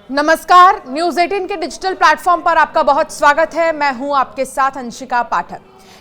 नमस्कार, न्यूज 18 के digital platform पर आपका बहुत स्वागत है। मैं हूं आपके साथ अंशिका पाठक।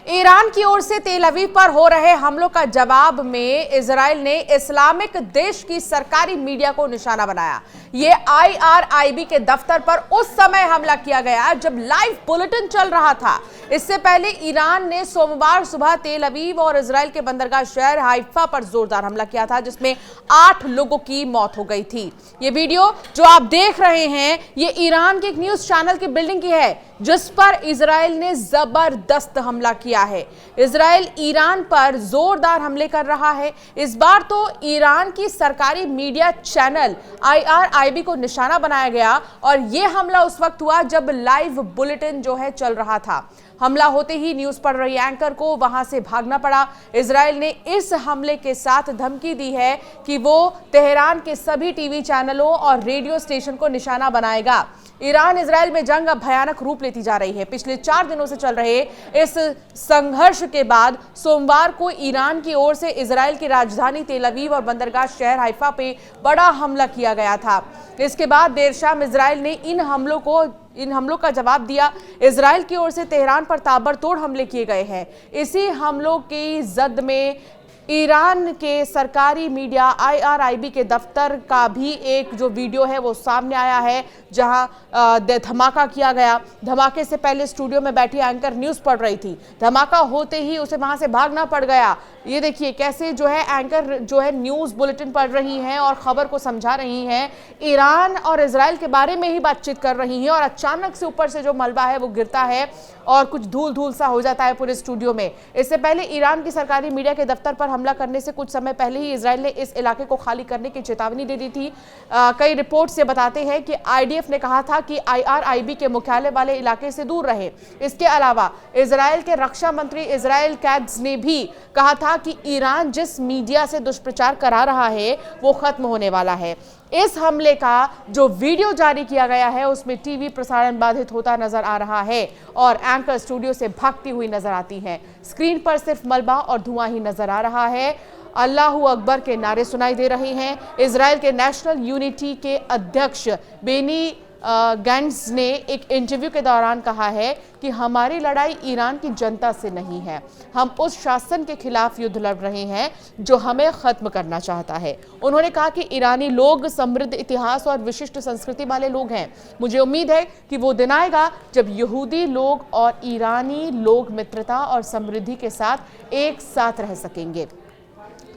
ईरान की ओर से तेल अवीव पर हो रहे हमलों का जवाब में इजराइल ने इस्लामिक देश की सरकारी मीडिया को निशाना बनाया। ये IRIB के दफ्तर पर उस समय हमला किया गया जब लाइव बुलेटिन चल रहा था। इससे पहले ईरान ने सोमवार सुबह तेल अवीव और इजराइल के बंदरगाह शहर हाइफा पर जोरदार हमला किया था, जिसमें 8 लोगों की मौत हो गई थी। ये वीडियो जो आप देख रहे हैं, ये ईरान के एक न्यूज चैनल की बिल्डिंग की है, जिस पर इजराइल ने जबरदस्त हमला किया है। इजराइल ईरान पर जोरदार हमले कर रहा है। इस बार तो ईरान की सरकारी मीडिया चैनल IRIB को निशाना बनाया गया और यह हमला उस वक्त हुआ जब लाइव बुलेटिन जो है चल रहा था। हमला होते ही न्यूज पढ़ रही एंकर को वहां से भागना पड़ा। इजराइल ने इस हमले के साथ धमकी दी है कि वो तेहरान के सभी टीवी चैनलों और रेडियो स्टेशन को निशाना बनाएगा। ईरान इजराइल में जंग अब भयानक रूप लेती जा रही है। पिछले 4 दिनों से चल रहे इस संघर्ष के बाद सोमवार को ईरान की ओर से इजराइल की राजधानी तेल अवीव और बंदरगाह शहर हाइफा पे बड़ा हमला किया गया था। इसके बाद देर शाम इजराइल ने इन हमलों का जवाब दिया। इजराइल की ओर से तेहरान पर ताबड़तोड़ हमले किए गए हैं। इसी हमलों की जद में ईरान के सरकारी मीडिया IRIB के दफ्तर का भी एक जो वीडियो है वो सामने आया है, जहां धमाका किया गया। धमाके से पहले स्टूडियो में बैठी एंकर न्यूज पढ़ रही थी। धमाका होते ही उसे वहां से भागना पड़ गया। ये देखिए कैसे जो है एंकर जो है न्यूज बुलेटिन पढ़ रही हैं और खबर को समझा रही हैं। ईरान और इजराइल के बारे में ही बातचीत कर रही हैं और अचानक से ऊपर से जो मलबा है वो गिरता है और कुछ धूल धूल सा हो जाता है पूरे स्टूडियो में। इससे पहले ईरान की सरकारी मीडिया के दफ्तर पर हमला करने से कुछ समय पहले ही इजराइल ने इस इलाके को खाली करने की चेतावनी दे दी थी। कई रिपोर्ट से बताते हैं कि IDF ने कहा था कि IRIB के मुख्यालय वाले इलाके से दूर रहे। इसके अलावा इजराइल के रक्षा मंत्री इजराइल कैट्ज ने भी कहा था कि ईरान जिस मीडिया से दुष्प्रचार करा रहा है वो खत्म होने वाला है। इस हमले का जो वीडियो जारी किया गया है उसमें टीवी प्रसारण बाधित होता नजर आ रहा है और एंकर स्टूडियो से भागती हुई नजर आती हैं। स्क्रीन पर सिर्फ मलबा और धुआं ही नजर आ रहा है। अल्लाहू अकबर के नारे सुनाई दे रहे हैं। इजराइल के नेशनल यूनिटी के अध्यक्ष बेनी गैंट्स ने एक इंटरव्यू के दौरान कहा है कि हमारी लड़ाई ईरान की जनता से नहीं है। हम उस शासन के खिलाफ युद्ध लड़ रहे हैं जो हमें खत्म करना चाहता है। उन्होंने कहा कि ईरानी लोग समृद्ध इतिहास और विशिष्ट संस्कृति वाले लोग हैं। मुझे उम्मीद है कि वो दिन आएगा जब यहूदी लोग और ईरानी लोग मित्रता और समृद्धि के साथ एक साथ रह सकेंगे।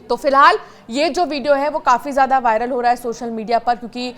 तो फिलहाल ये जो वीडियो है वो काफ़ी ज़्यादा वायरल हो रहा है सोशल मीडिया पर, क्योंकि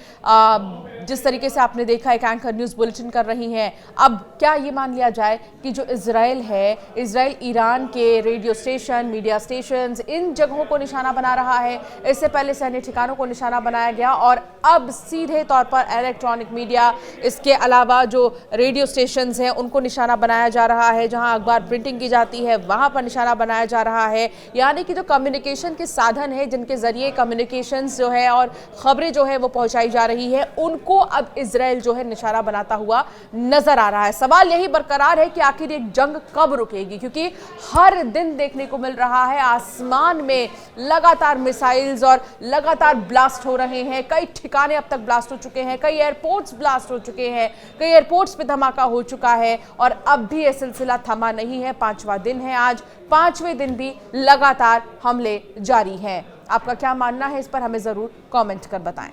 जिस तरीके से आपने देखा एक एंकर न्यूज़ बुलेटिन कर रही हैं। अब क्या ये मान लिया जाए कि जो इजराइल है, इजराइल ईरान के रेडियो स्टेशन, मीडिया स्टेशंस, इन जगहों को निशाना बना रहा है। इससे पहले सैन्य ठिकानों को निशाना बनाया गया और अब सीधे तौर पर इलेक्ट्रॉनिक मीडिया, इसके अलावा जो रेडियो स्टेशंस हैं उनको निशाना बनाया जा रहा है। जहाँ अखबार प्रिंटिंग की जाती है वहाँ पर निशाना बनाया जा रहा है। यानी कि जो कम्युनिकेशन साधन है जिनके जरिए कम्युनिकेशंस जो है और खबरें जो है वो पहुंचाई जा रही है, उनको अब इजराइल जो है निशाना बनाता हुआ नजर आ रहा है। सवाल यही बरकरार है कि आखिर ये जंग कब रुकेगी, क्योंकि हर दिन देखने को मिल रहा है आसमान में लगातार मिसाइल्स और लगातार ब्लास्ट हो रहे हैं। कई ठिकाने अब तक ब्लास्ट हो चुके हैं, कई एयरपोर्ट्स ब्लास्ट हो चुके हैं, कई एयरपोर्ट्स पे धमाका हो चुका है और अब भी यह सिलसिला थमा नहीं है। 5वां दिन है आज, 5वें दिन भी लगातार हमले जारी हैं। आपका क्या मानना है इस पर हमें जरूर कमेंट कर बताएं।